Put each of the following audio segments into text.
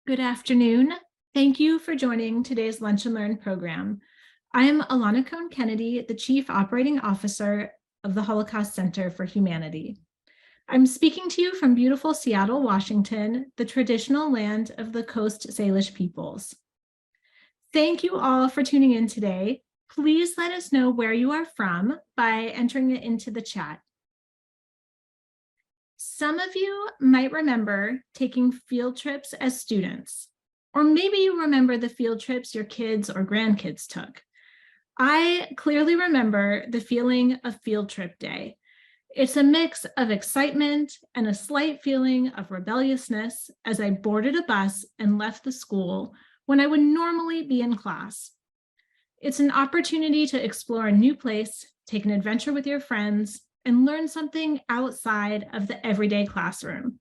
Good afternoon. Thank you for joining today's Lunch and Learn program. I am Alana Cohn-Kennedy, the Chief Operating Officer of the Holocaust Center for Humanity. I'm speaking to you from beautiful Seattle, Washington, the traditional land of the Coast Salish peoples. Thank you all for tuning in today. Please let us know where you are from by entering it into the chat. Some of you might remember taking field trips as students, or maybe you remember the field trips your kids or grandkids took. I clearly remember the feeling of field trip day. It's a mix of excitement and a slight feeling of rebelliousness as I boarded a bus and left the school when I would normally be in class. It's an opportunity to explore a new place, take an adventure with your friends, and learn something outside of the everyday classroom.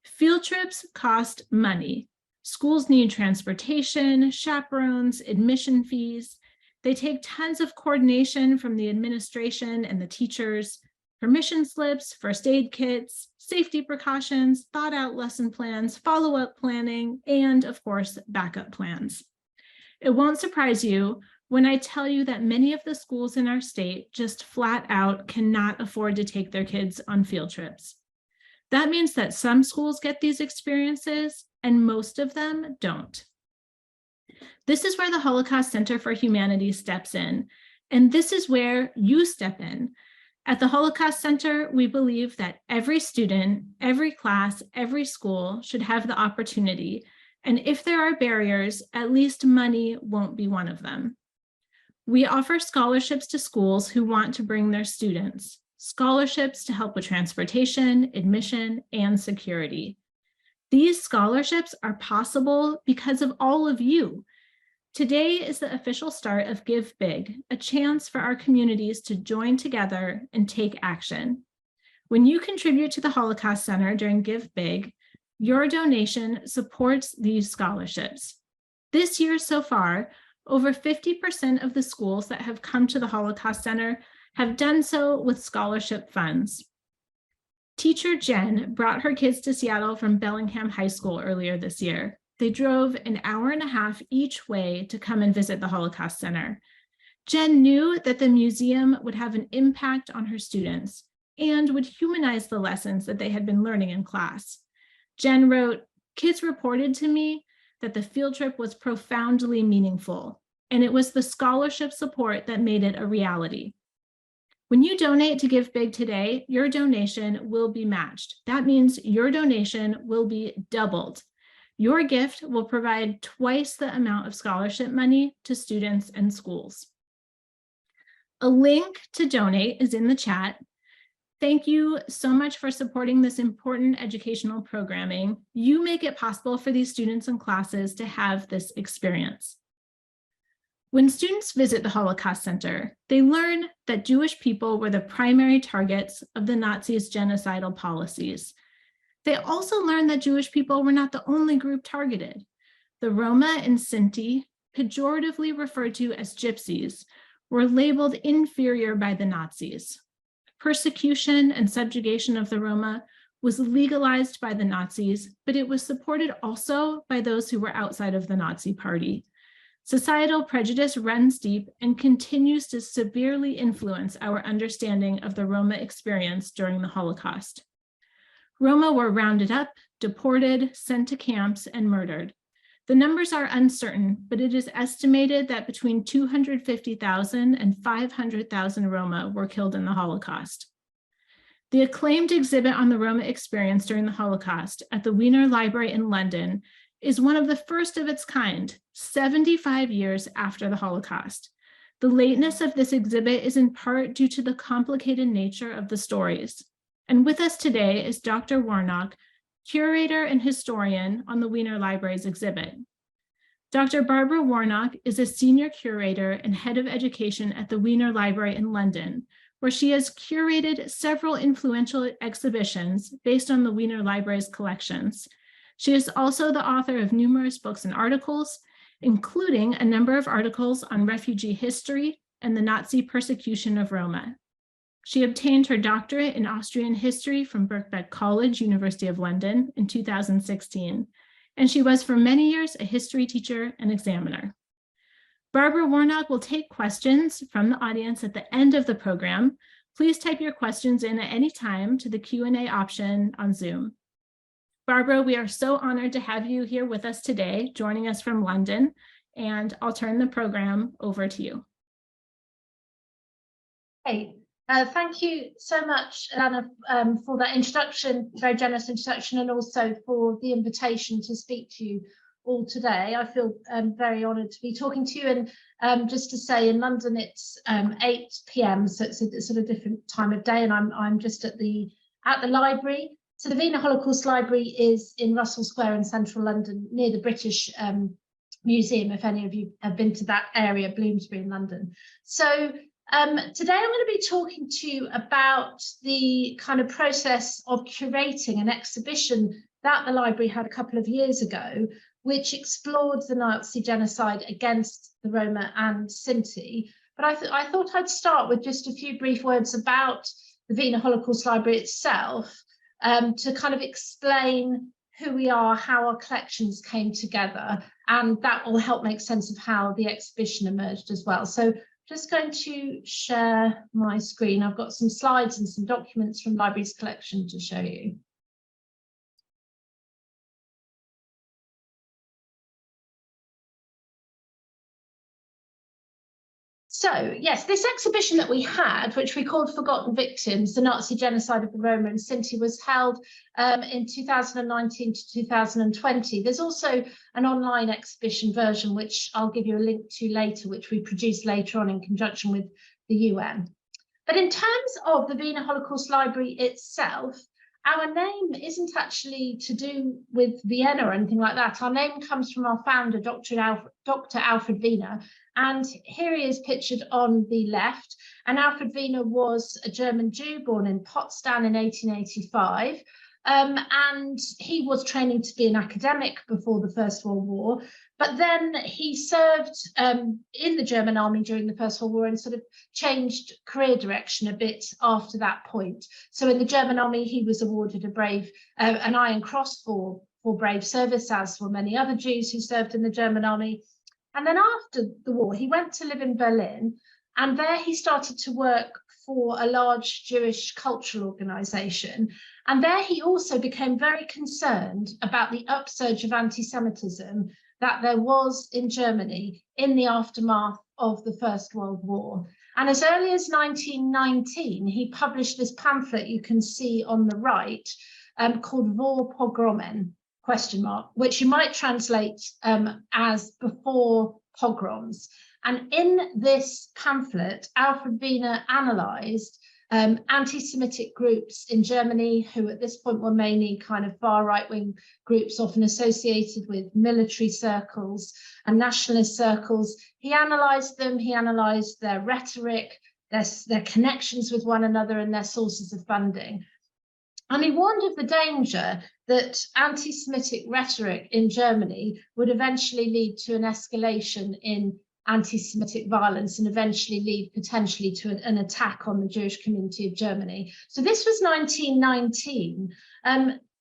Field trips cost money. Schools need transportation, chaperones, admission fees. They take tons of coordination from the administration and the teachers, permission slips, first aid kits, safety precautions, thought out lesson plans, follow-up planning, and of course, backup plans. It won't surprise you when I tell you that many of the schools in our state just flat out cannot afford to take their kids on field trips. That means that some schools get these experiences and most of them don't. This is where the Holocaust Center for Humanity steps in, and this is where you step in. At the Holocaust Center, we believe that every student, every class, every school should have the opportunity, and if there are barriers, at least money won't be one of them. We offer scholarships to schools who want to bring their students, scholarships to help with transportation, admission, and security. These scholarships are possible because of all of you. Today is the official start of Give Big, a chance for our communities to join together and take action. When you contribute to the Holocaust Center during Give Big, your donation supports these scholarships. This year so far, over 50% of the schools that have come to the Holocaust Center have done so with scholarship funds. Teacher Jen brought her kids to Seattle from Bellingham High School earlier this year. They drove an hour and a half each way to come and visit the Holocaust Center. Jen knew that the museum would have an impact on her students and would humanize the lessons that they had been learning in class. Jen wrote, "Kids reported to me that the field trip was profoundly meaningful, and it was the scholarship support that made it a reality." When you donate to Give Big today, your donation will be matched. That means your donation will be doubled. Your gift will provide twice the amount of scholarship money to students and schools. A link to donate is in the chat. Thank you so much for supporting this important educational programming. You make it possible for these students and classes to have this experience. When students visit the Holocaust Center, they learn that Jewish people were the primary targets of the Nazis' genocidal policies. They also learn that Jewish people were not the only group targeted. The Roma and Sinti, pejoratively referred to as gypsies, were labeled inferior by the Nazis. Persecution and subjugation of the Roma was legalized by the Nazis, but it was supported also by those who were outside of the Nazi party. Societal prejudice runs deep and continues to severely influence our understanding of the Roma experience during the Holocaust. Roma were rounded up, deported, sent to camps, and murdered. The numbers are uncertain, but it is estimated that between 250,000 and 500,000 Roma were killed in the Holocaust. The acclaimed exhibit on the Roma experience during the Holocaust at the Wiener Library in London is one of the first of its kind, 75 years after the Holocaust. The lateness of this exhibit is in part due to the complicated nature of the stories. And with us today is Dr. Warnock, curator and historian on the Wiener Library's exhibit. Dr. Barbara Warnock is a senior curator and head of education at the Wiener Library in London, where she has curated several influential exhibitions based on the Wiener Library's collections. She is also the author of numerous books and articles, including a number of articles on refugee history and the Nazi persecution of Roma. She obtained her doctorate in Austrian history from Birkbeck College, University of London in 2016, and she was for many years a history teacher and examiner. Barbara Warnock will take questions from the audience at the end of the program. Please type your questions in at any time to the Q&A option on Zoom. Barbara, we are so honored to have you here with us today, joining us from London, and I'll turn the program over to you. Hey, thank you so much, Alana, for that introduction, very generous introduction, and also for the invitation to speak to you all today. I feel very honoured to be talking to you, and just to say, in London it's 8 p.m, so it's a sort of different time of day, and I'm just at the library. So the Wiener Holocaust Library is in Russell Square in central London, near the British Museum, if any of you have been to that area, Bloomsbury in London. So today I'm going to be talking to you about the kind of process of curating an exhibition that the library had a couple of years ago, which explored the Nazi genocide against the Roma and Sinti. But I thought I'd start with just a few brief words about the Wiener Holocaust Library itself, to kind of explain who we are, how our collections came together, and that will help make sense of how the exhibition emerged as well. So just going to share my screen. I've got some slides and some documents from the library's collection to show you. So, yes, this exhibition that we had, which we called Forgotten Victims, the Nazi Genocide of the Roma and Sinti, was held in 2019 to 2020. There's also an online exhibition version, which I'll give you a link to later, which we produced later on in conjunction with the UN. But in terms of the Wiener Holocaust Library itself, our name isn't actually to do with Vienna or anything like that. Our name comes from our founder, Dr. Alfred Wiener, and here he is pictured on the left. And Alfred Wiener was a German Jew born in Potsdam in 1885. And he was training to be an academic before the First World War, but then he served in the German army during the First World War and sort of changed career direction a bit after that point. So in the German army, he was awarded an Iron Cross for brave service, as were many other Jews who served in the German army. And then after the war, he went to live in Berlin, and there he started to work for a large Jewish cultural organization. And there he also became very concerned about the upsurge of anti-Semitism that there was in Germany in the aftermath of the First World War. And as early as 1919, he published this pamphlet you can see on the right, called Vor Pogromen, ? Which you might translate as before pogroms. And in this pamphlet, Alfred Wiener analysed anti-Semitic groups in Germany, who at this point were mainly kind of far right-wing groups, often associated with military circles and nationalist circles. He analysed them, he analysed their rhetoric, their connections with one another, and their sources of funding. And he warned of the danger that anti-Semitic rhetoric in Germany would eventually lead to an escalation in anti-Semitic violence and eventually lead potentially to an attack on the Jewish community of Germany. So this was 1919,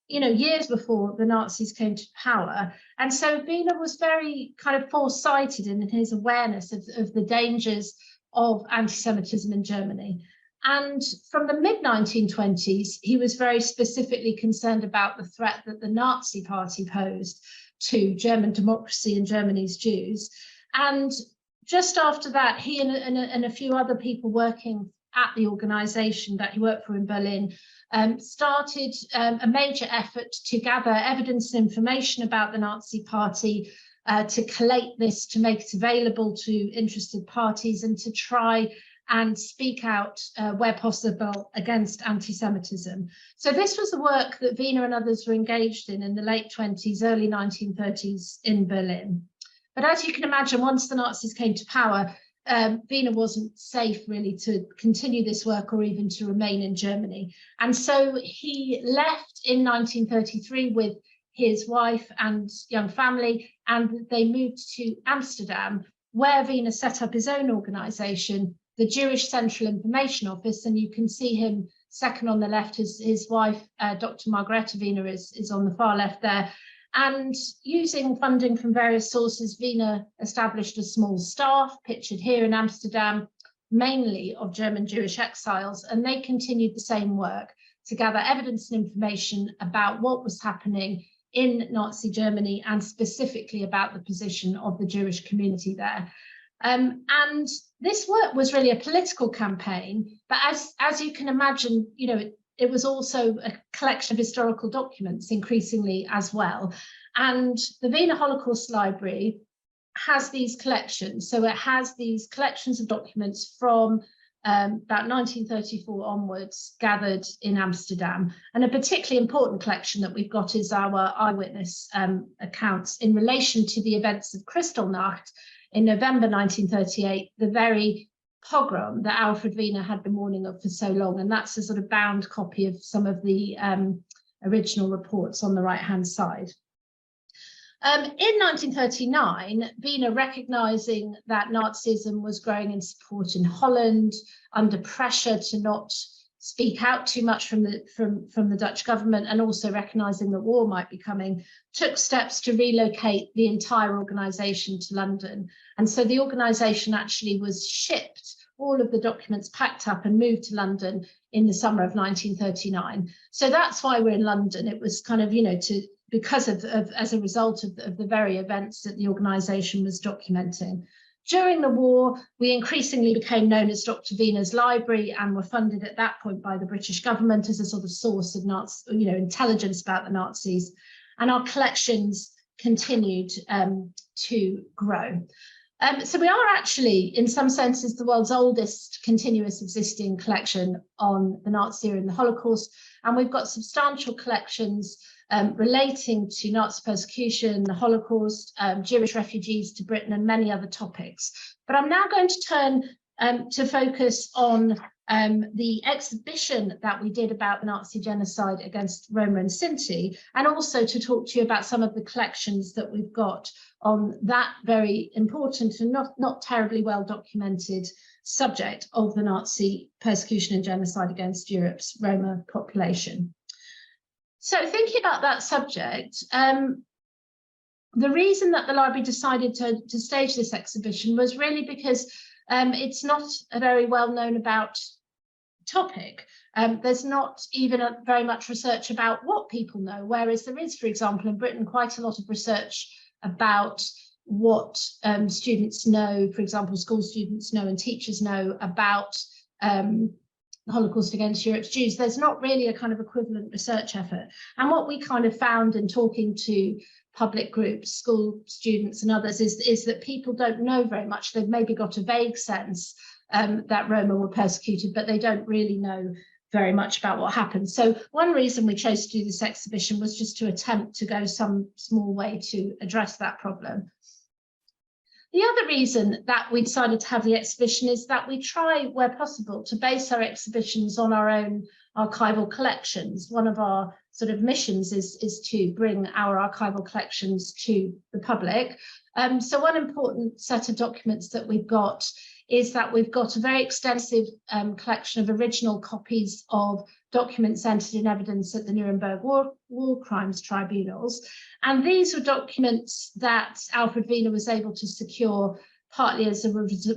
years before the Nazis came to power. And so Wiener was very kind of foresighted in his awareness of the dangers of anti-Semitism in Germany. And from the mid-1920s, he was very specifically concerned about the threat that the Nazi Party posed to German democracy and Germany's Jews. And just after that, he and a few other people working at the organization that he worked for in Berlin started a major effort to gather evidence and information about the Nazi Party, to collate this, to make it available to interested parties, and to try and speak out where possible against anti-Semitism. So this was the work that Wiener and others were engaged in the late 20s, early 1930s in Berlin. But as you can imagine, once the Nazis came to power, Wiener wasn't safe really to continue this work or even to remain in Germany. And so he left in 1933 with his wife and young family, and they moved to Amsterdam, where Wiener set up his own organization, the Jewish Central Information Office. And you can see him second on the left. His wife, Dr. Margareta Wiener, is on the far left there. And using funding from various sources, Wiener established a small staff, pictured here in Amsterdam, mainly of German Jewish exiles, and they continued the same work to gather evidence and information about what was happening in Nazi Germany and specifically about the position of the Jewish community there. And this work was really a political campaign, but as you can imagine, you know, it was also a collection of historical documents increasingly as well. And the Wiener Holocaust Library has these collections. So it has these collections of documents from about 1934 onwards, gathered in Amsterdam. And a particularly important collection that we've got is our eyewitness accounts in relation to the events of Kristallnacht in November 1938, the very pogrom that Alfred Wiener had been warning of for so long. And that's a sort of bound copy of some of the original reports on the right-hand side. In 1939, Wiener, recognizing that Nazism was growing in support in Holland, under pressure to not speak out too much from the Dutch government, and also recognizing that war might be coming, took steps to relocate the entire organization to London. And so the organization actually was shipped, all of the documents packed up and moved to London in the summer of 1939. So that's why we're in London. It was kind of, you know, because of as a result of the very events that the organization was documenting. During the war, we increasingly became known as Dr. Wiener's Library and were funded at that point by the British government as a sort of source of intelligence about the Nazis. And our collections continued to grow. So we are actually, in some senses, the world's oldest continuous existing collection on the Nazi era and the Holocaust. And we've got substantial collections relating to Nazi persecution, the Holocaust, Jewish refugees to Britain, and many other topics. But I'm now going to turn to focus on the exhibition that we did about the Nazi genocide against Roma and Sinti, and also to talk to you about some of the collections that we've got on that very important and not terribly well documented subject of the Nazi persecution and genocide against Europe's Roma population. So thinking about that subject, the reason that the library decided to stage this exhibition was really because it's not a very well known about topic. There's not even very much research about what people know, whereas there is, for example, in Britain, quite a lot of research about what students know, for example, school students know and teachers know about the Holocaust against Europe's Jews. There's not really a kind of equivalent research effort. And what we kind of found in talking to public groups, school students and others, is that people don't know very much. They've maybe got a vague sense that Roma were persecuted, but they don't really know very much about what happened. So one reason we chose to do this exhibition was just to attempt to go some small way to address that problem. The other reason that we decided to have the exhibition is that we try, where possible, to base our exhibitions on our own archival collections. One of our sort of missions is to bring our archival collections to the public. So one important set of documents that we've got is that we've got a very extensive collection of original copies of documents entered in evidence at the Nuremberg War Crimes Tribunals. And these were documents that Alfred Wiener was able to secure partly as a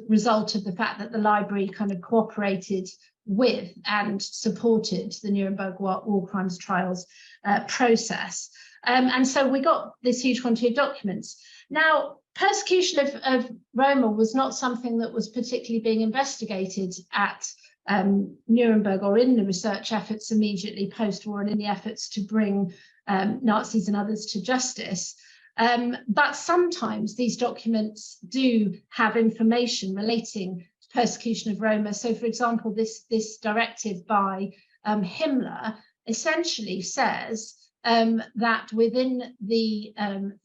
result of the fact that the library kind of cooperated with and supported the Nuremberg War Crimes trials process. And so we got this huge quantity of documents. Now, persecution of Roma was not something that was particularly being investigated at Nuremberg or in the research efforts immediately post-war and in the efforts to bring Nazis and others to justice. But sometimes these documents do have information relating to persecution of Roma. So, for example, this directive by Himmler essentially says that within the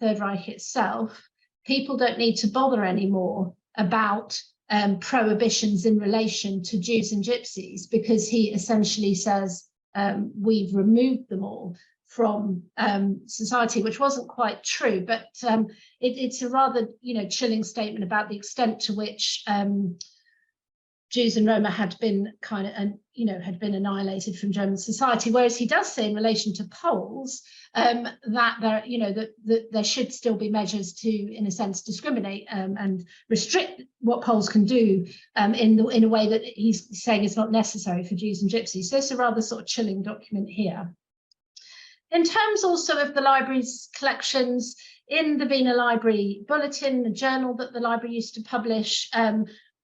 Third Reich itself, people don't need to bother anymore about prohibitions in relation to Jews and Gypsies, because he essentially says we've removed them all from society, which wasn't quite true, but it's a rather chilling statement about the extent to which Jews and Roma had been had been annihilated from German society, whereas he does say in relation to Poles that there should still be measures to, in a sense, discriminate and restrict what Poles can do in a way that he's saying is not necessary for Jews and Gypsies. So it's a rather sort of chilling document here. In terms also of the library's collections, in the Wiener Library Bulletin, the journal that the library used to publish,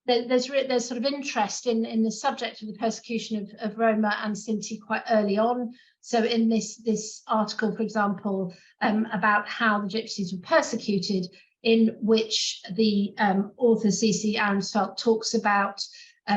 there's sort of interest in the subject of the persecution of Roma and Sinti quite early on. So in this article, for example, about how the Gypsies were persecuted, in which the author C.C. Arensfeld talks about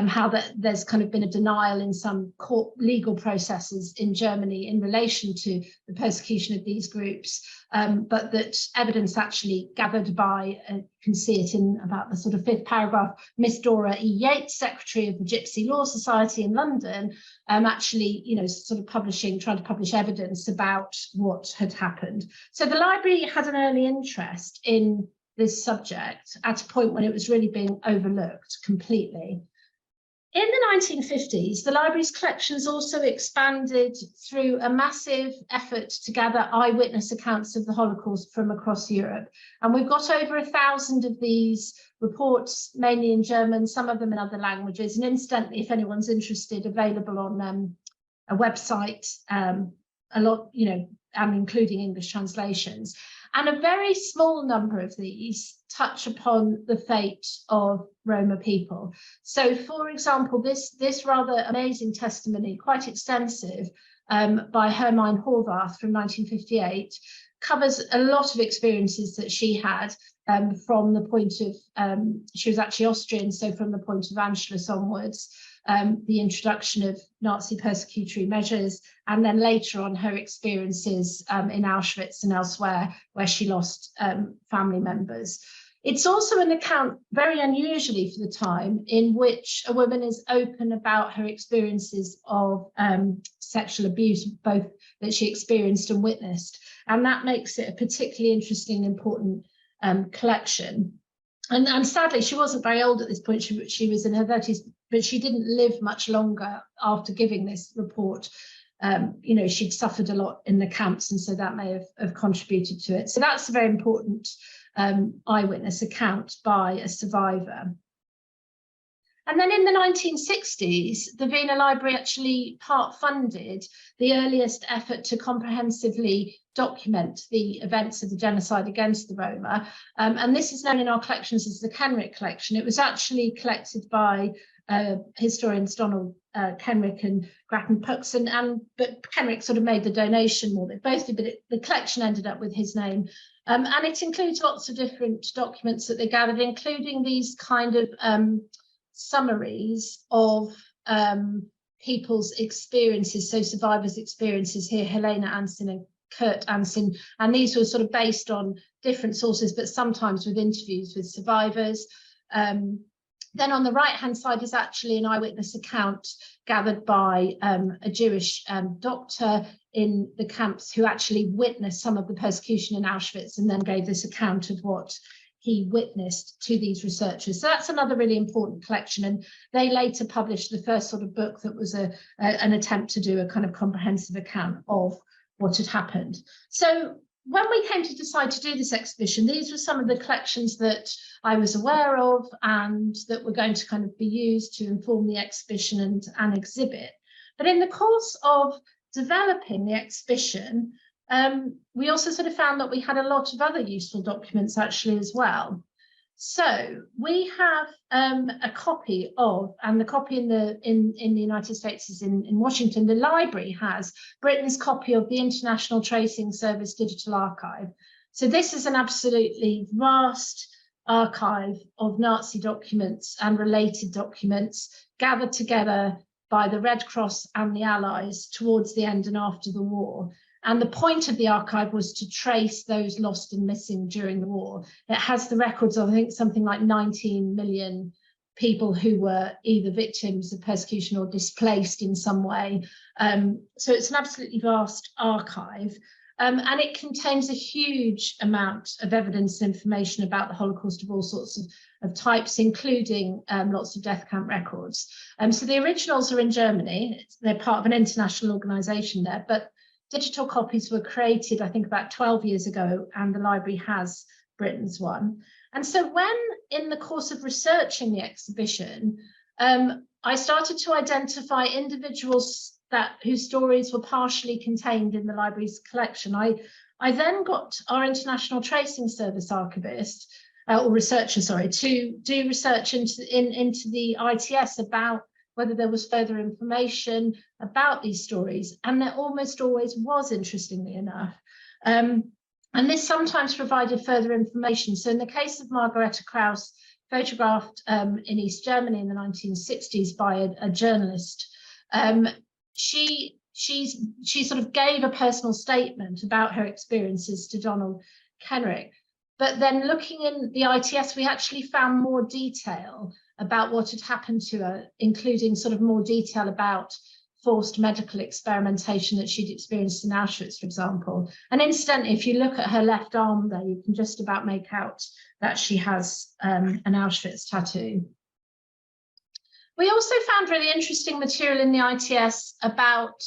how there's kind of been a denial in some court legal processes in Germany in relation to the persecution of these groups, but that evidence actually gathered by, you can see it in about the sort of 5th paragraph, Miss Dora E. Yates, Secretary of the Gypsy Law Society in London, actually, sort of trying to publish evidence about what had happened. So the library had an early interest in this subject at a point when it was really being overlooked completely. In the 1950s, the library's collections also expanded through a massive effort to gather eyewitness accounts of the Holocaust from across Europe. And we've got over 1,000 of these reports, mainly in German, some of them in other languages. And incidentally, if anyone's interested, available on a website, a lot, and including English translations. And a very small number of these touch upon the fate of Roma people. So, for example, this rather amazing testimony, quite extensive, by Hermine Horvath from 1958, covers a lot of experiences that she had from the point of, she was actually Austrian, so from the point of Anschluss onwards, the introduction of Nazi persecutory measures, and then later on her experiences in Auschwitz and elsewhere where she lost family members. It's also an account, very unusually for the time, in which a woman is open about her experiences of sexual abuse, both that she experienced and witnessed. And that makes it a particularly interesting and important collection. And sadly, she wasn't very old at this point. She was in her 30s, but she didn't live much longer after giving this report. She'd suffered a lot in the camps, and so that may have contributed to it. So that's a very important eyewitness account by a survivor. And then in the 1960s, the Wiener Library actually part-funded the earliest effort to comprehensively document the events of the genocide against the Roma. And this is known in our collections as the Kenrick collection. It was actually collected by historians Donald Kenrick and Grattan Puxon, but Kenrick sort of made the donation more. They both did, but the collection ended up with his name. And it includes lots of different documents that they gathered, including these kind of summaries of people's experiences, so survivors' experiences here, Helena Ansin and Kurt Ansin, and these were sort of based on different sources, but sometimes with interviews with survivors. Then on the right-hand side is actually an eyewitness account gathered by a Jewish doctor in the camps who actually witnessed some of the persecution in Auschwitz and then gave this account of what he witnessed to these researchers. So that's another really important collection, and they later published the first sort of book that was an attempt to do a kind of comprehensive account of what had happened. So when we came to decide to do this exhibition, these were some of the collections that I was aware of and that were going to kind of be used to inform the exhibition and exhibit. But in the course of developing the exhibition, we also sort of found that we had a lot of other useful documents actually as well. So we have a copy of, and the copy in the United States is in Washington. The library has Britain's copy of the International Tracing Service Digital Archive. So this is an absolutely vast archive of Nazi documents and related documents gathered together by the Red Cross and the Allies towards the end and after the war. And the point of the archive was to trace those lost and missing during the war. It has the records of, I think, something like 19 million people who were either victims of persecution or displaced in some way. So it's an absolutely vast archive. and it contains a huge amount of evidence and information about the Holocaust of all sorts of types, including lots of death camp records. So the originals are in Germany. They're part of an international organisation there, but digital copies were created, I think, about 12 years ago, and the library has Britain's one. And so when, in the course of researching the exhibition, I started to identify individuals whose stories were partially contained in the library's collection. I then got our International Tracing Service archivist, or researcher, sorry, to do research into the ITS about whether there was further information about these stories. And there almost always was, interestingly enough. And this sometimes provided further information. So in the case of Margareta Kraus, photographed in East Germany in the 1960s by a journalist, she sort of gave a personal statement about her experiences to Donald Kenrick. But then looking in the ITS, we actually found more detail about what had happened to her, including sort of more detail about forced medical experimentation that she'd experienced in Auschwitz, for example. And incidentally, if you look at her left arm there, you can just about make out that she has an Auschwitz tattoo. We also found really interesting material in the ITS about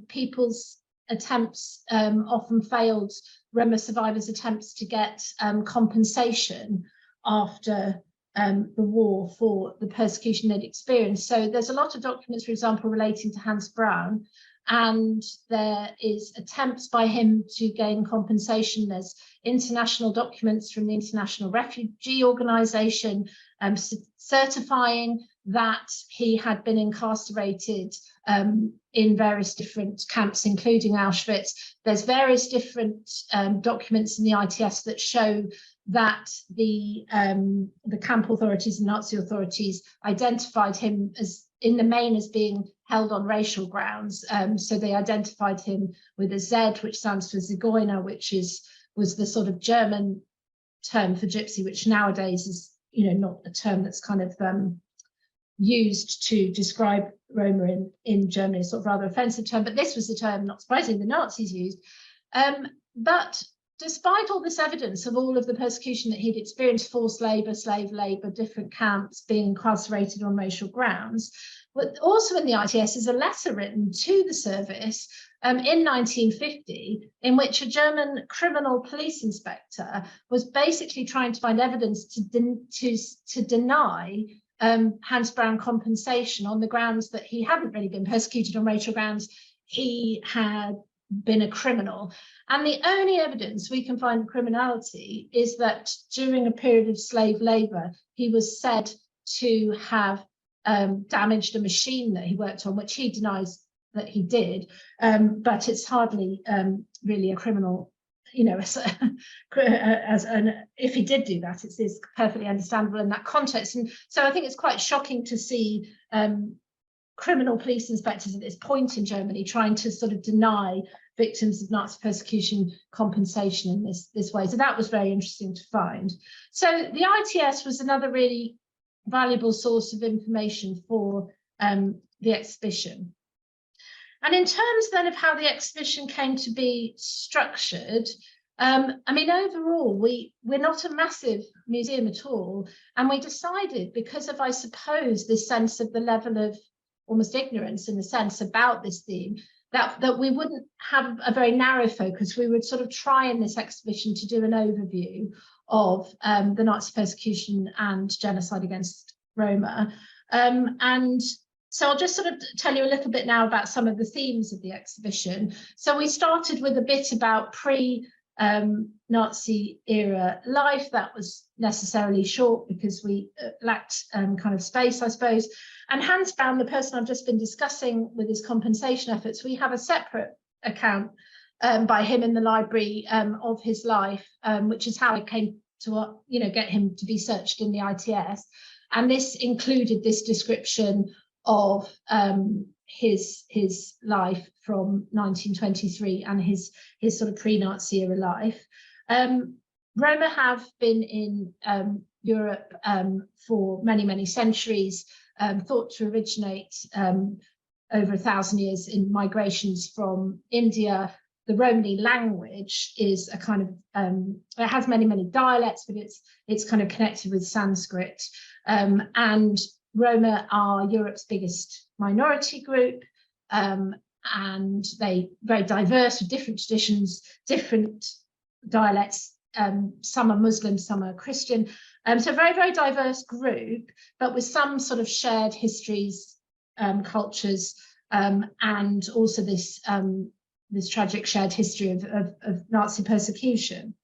people's attempts, often failed Roma survivors' attempts to get compensation after the war for the persecution they'd experienced. So there's a lot of documents, for example, relating to Hans Braun, and there is attempts by him to gain compensation. There's international documents from the International Refugee Organization certifying that he had been incarcerated in various different camps, including Auschwitz. There's various different documents in the ITS that show that the camp authorities and Nazi authorities identified him as, in the main, as being held on racial grounds. So they identified him with a Z, which stands for Zigeuner, which was the sort of German term for gypsy, which nowadays is, not a term that's kind of used to describe Roma in Germany, a sort of rather offensive term. But this was the term, not surprisingly, the Nazis used. But despite all this evidence of all of the persecution that he'd experienced, forced labor, slave labor, different camps, being incarcerated on racial grounds, but also in the ITS is a letter written to the service in 1950, in which a German criminal police inspector was basically trying to find evidence to deny Hans Braun compensation on the grounds that he hadn't really been persecuted on racial grounds. He had been a criminal. And the only evidence we can find of criminality is that during a period of slave labor, he was said to have damaged a machine that he worked on, which he denies that he did. But it's hardly really a criminal, if he did do that, it's perfectly understandable in that context. And so I think it's quite shocking to see criminal police inspectors at this point in Germany trying to sort of deny victims of Nazi persecution compensation in this way. So that was very interesting to find. So the ITS was another really valuable source of information for the exhibition. And in terms then of how the exhibition came to be structured, overall, we're not a massive museum at all. And we decided, because of, I suppose, this sense of the level of almost ignorance in a sense about this theme, that we wouldn't have a very narrow focus. We would sort of try in this exhibition to do an overview of the Nazi persecution and genocide against Roma. And so I'll just sort of tell you a little bit now about some of the themes of the exhibition. So we started with a bit about pre-Nazi era life. That was necessarily short because we lacked kind of space, I suppose. And Hans Braun, the person I've just been discussing with his compensation efforts, we have a separate account by him in the library of his life, which is how I came to get him to be searched in the ITS. And this included this description of his life from 1923 and his sort of pre-Nazi era life. Roma have been in Europe for many, many centuries, thought to originate over 1,000 years in migrations from India, the Romany language is a kind of, it has many, many dialects, but it's kind of connected with Sanskrit. And Roma are Europe's biggest minority group, and they very diverse with different traditions, different dialects. Some are Muslim, some are Christian. So a very, very diverse group, but with some sort of shared histories, cultures, and also this tragic shared history of Nazi persecution.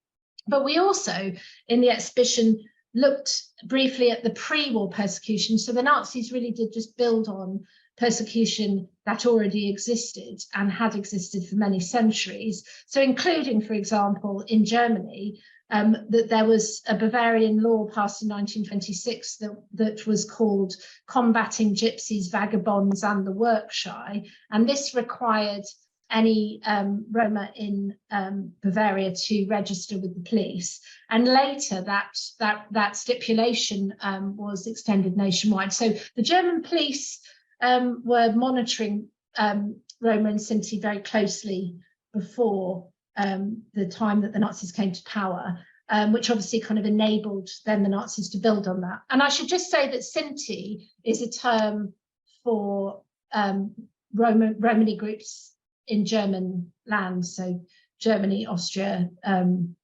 But we also, in the exhibition, looked briefly at the pre-war persecution. So the Nazis really did just build on persecution that already existed and had existed for many centuries. So including, for example, in Germany, that there was a Bavarian law passed in 1926 that was called Combating Gypsies, Vagabonds and the Work-Shy. And this required any Roma in Bavaria to register with the police. And later that stipulation was extended nationwide. So the German police were monitoring Roma and Sinti very closely before the time that the Nazis came to power, which obviously kind of enabled then the Nazis to build on that. And I should just say that Sinti is a term for Romani groups in German lands, so Germany, Austria,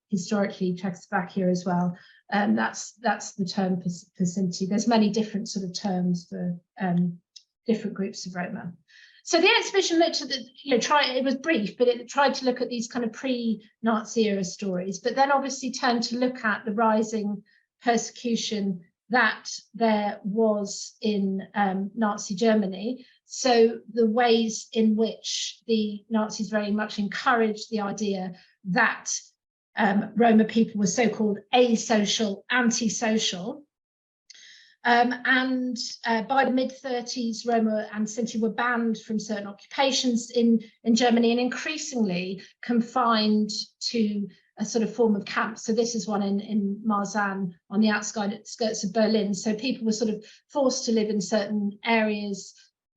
historically Czechoslovakia as well. That's the term for Sinti. There's many different sort of terms for different groups of Roma. So the exhibition looked at the, it was brief, but it tried to look at these kind of pre-Nazi era stories, but then obviously turned to look at the rising persecution that there was in Nazi Germany. So the ways in which the Nazis very much encouraged the idea that Roma people were so-called asocial, antisocial. And by the mid-30s, Roma and Sinti were banned from certain occupations in Germany and increasingly confined to a sort of form of camp. So this is one in Marzahn on the outskirts of Berlin. So people were sort of forced to live in certain areas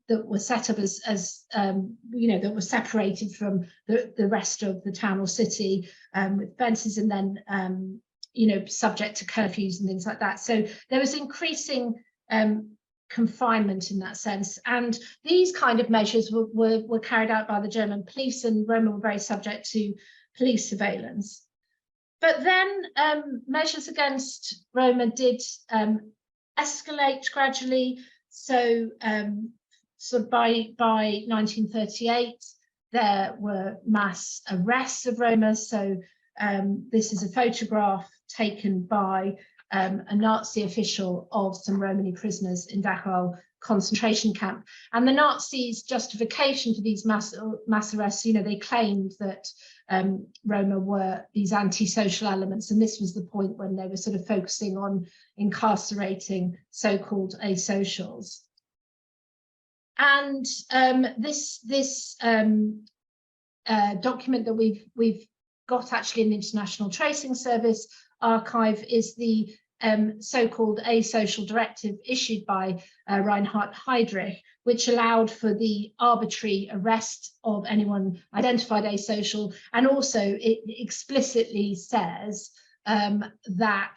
that were set up as that were separated from the rest of the town or city with fences, and then subject to curfews and things like that. So there was increasing confinement in that sense. And these kind of measures were carried out by the German police, and Roma were very subject to police surveillance. But then measures against Roma did escalate gradually. So by 1938, there were mass arrests of Roma. So this is a photograph taken by a Nazi official of some Romani prisoners in Dachau concentration camp. And the Nazis' justification for these mass arrests, they claimed that Roma were these antisocial elements. And this was the point when they were sort of focusing on incarcerating so-called asocials. And this document that we've got actually in the International Tracing Service archive is the so-called asocial directive issued by Reinhardt Heydrich, which allowed for the arbitrary arrest of anyone identified asocial, and also it explicitly says that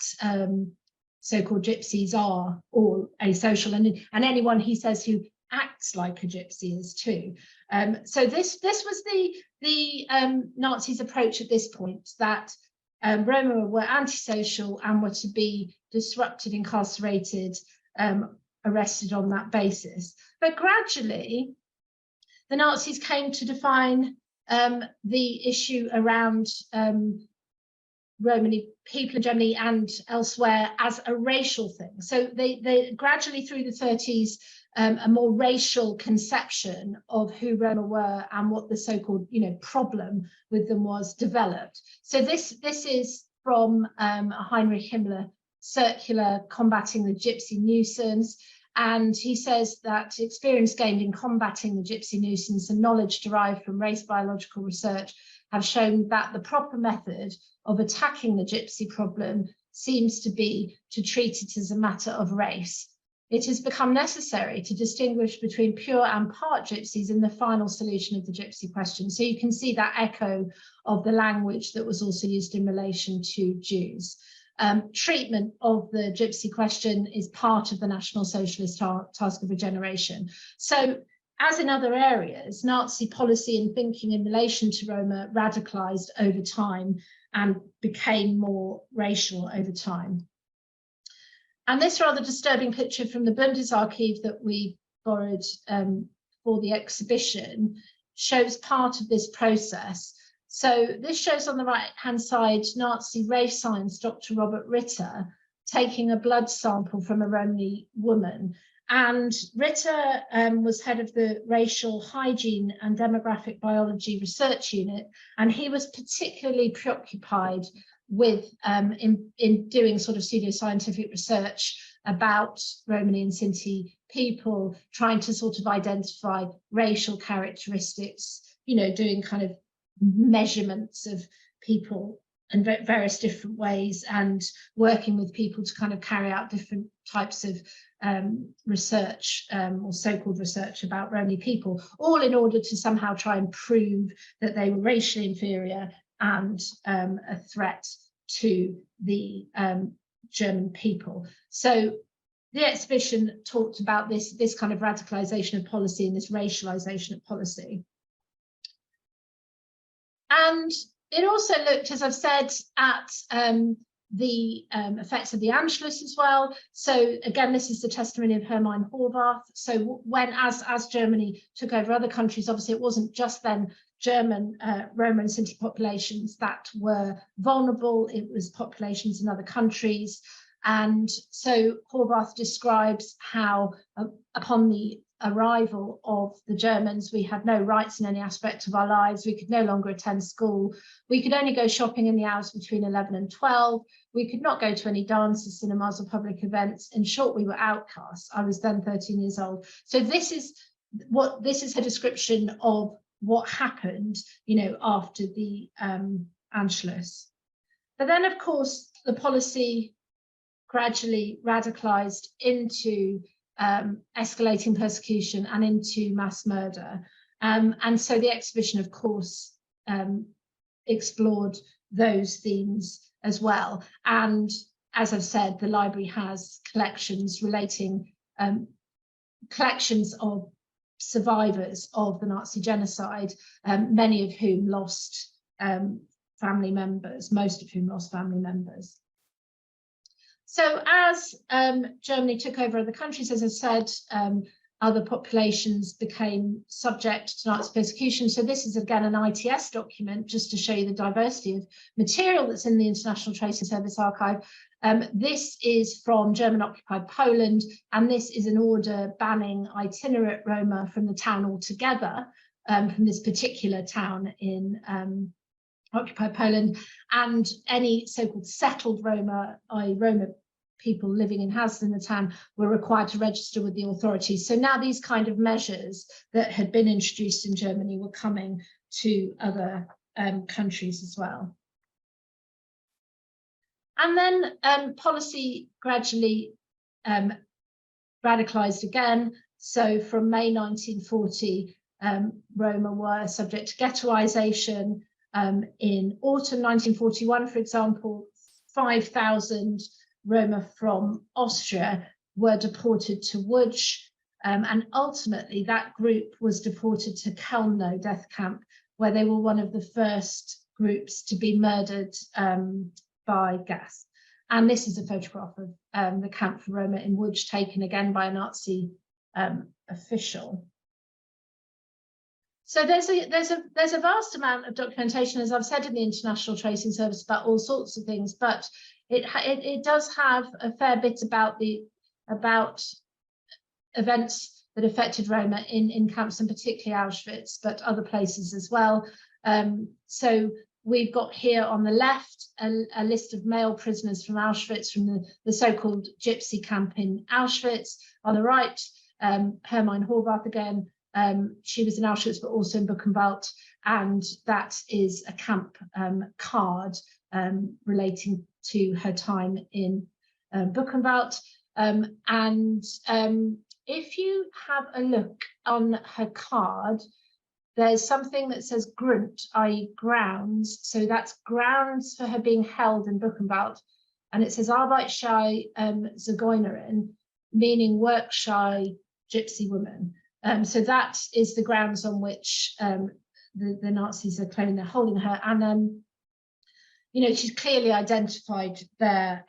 so-called gypsies are all asocial, and anyone, he says, who acts like a gypsy is too. So this was the Nazis' approach at this point, that Roma were antisocial and were to be disrupted, incarcerated, arrested on that basis. But gradually, the Nazis came to define the issue around Romani people in Germany and elsewhere as a racial thing. So they gradually, through the 30s, a more racial conception of who Roma were and what the so-called problem with them was developed. So this is from a Heinrich Himmler circular combating the gypsy nuisance, and he says that experience gained in combating the gypsy nuisance and knowledge derived from race biological research have shown that the proper method of attacking the gypsy problem seems to be to treat it as a matter of race. it has become necessary to distinguish between pure and part gypsies in the final solution of the gypsy question. So you can see that echo of the language that was also used in relation to Jews. Treatment of the gypsy question is part of the National Socialist task of regeneration. So, as in other areas, Nazi policy and thinking in relation to Roma radicalized over time and became more racial over time. And this rather disturbing picture from the Bundesarchiv that we borrowed for the exhibition shows part of this process. So this shows on the right-hand side Nazi race science Dr. Robert Ritter taking a blood sample from a Romani woman. And Ritter was head of the Racial Hygiene and Demographic Biology Research Unit, and he was particularly preoccupied with in doing sort of pseudoscientific research about Romani and Sinti people, trying to sort of identify racial characteristics, you know, doing kind of measurements of people in various different ways and working with people to kind of carry out different types of research or so-called research about Romani people, all in order to somehow try and prove that they were racially inferior and a threat to the German people. So the exhibition talked about this kind of radicalization of policy and this racialization of policy. And it also looked, as I've said, at the effects of the Anschluss as well. So again, this is the testimony of Hermine Horvath. So when, as Germany took over other countries, obviously it wasn't just then German Roma and Sinti populations that were vulnerable, it was populations in other countries. And so Horvath describes how upon the arrival of the Germans, we had no rights in any aspect of our lives. We could no longer attend school. We could only go shopping in the hours between 11 and 12. We could not go to any dances, cinemas, or public events. In short, we were outcasts. I was then 13 years old. So this is a description of what happened, you know, after the Anschluss. But then, of course, the policy gradually radicalized into escalating persecution and into mass murder. And so the exhibition, of course, explored those themes as well. And as I've said, the library has collections relating, collections of survivors of the Nazi genocide, many of whom lost family members, most of whom lost family members. So as Germany took over other countries, as I said, other populations became subject to Nazi persecution. So this is again an ITS document, just to show you the diversity of material that's in the International Tracing Service Archive. This is from German-occupied Poland, and this is an order banning itinerant Roma from the town altogether, from this particular town in occupied Poland, and any so-called settled Roma, i.e. Roma people living in houses in the town, were required to register with the authorities. So now these kind of measures that had been introduced in Germany were coming to other countries as well. And then policy gradually radicalized again. So from May 1940, Roma were subject to ghettoization. In autumn 1941, for example, 5,000 Roma from Austria were deported to Łódź, and ultimately that group was deported to Chełmno death camp, where they were one of the first groups to be murdered by gas. And this is a photograph of the camp for Roma in Łódź, taken again by a Nazi official. So there's a vast amount of documentation, as I've said, in the International Tracing Service about all sorts of things, but it does have a fair bit about events that affected Roma in camps, and particularly Auschwitz, but other places as well. So we've got here on the left a list of male prisoners from Auschwitz, from the so-called gypsy camp in Auschwitz. On the right, Hermine Horvath again. She was in Auschwitz, but also in Buchenwald, and that is a camp card relating to her time in Buchenwald. If you have a look on her card, there's something that says Grund, i.e. grounds. So that's grounds for her being held in Buchenwald. And it says Arbeitsshy Zigeunerin, meaning work-shy gypsy woman. So that is the grounds on which the Nazis are claiming they're holding her. And you know, she's clearly identified there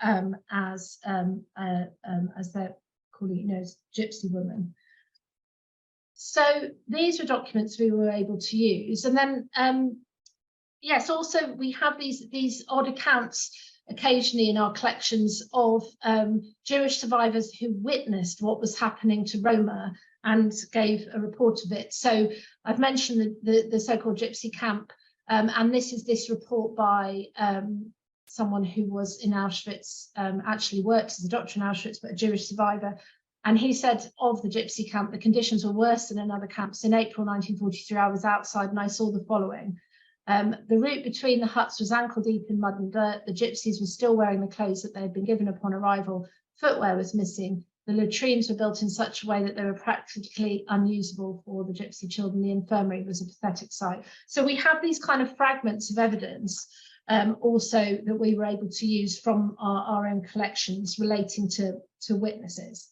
as they're calling it, you know, gypsy woman. So these were documents we were able to use. And then, yes, also we have these odd accounts occasionally in our collections of Jewish survivors who witnessed what was happening to Roma and gave a report of it. So I've mentioned the so-called gypsy camp, and this is this report by someone who was in Auschwitz, actually worked as a doctor in Auschwitz, but a Jewish survivor. And he said of the gypsy camp, the conditions were worse than in other camps. In April 1943, I was outside and I saw the following. The route between the huts was ankle deep in mud and dirt. The gypsies were still wearing the clothes that they had been given upon arrival. Footwear was missing. The latrines were built in such a way that they were practically unusable for the gypsy children. The infirmary was a pathetic sight. So we have these kind of fragments of evidence also that we were able to use from our own collections relating to witnesses.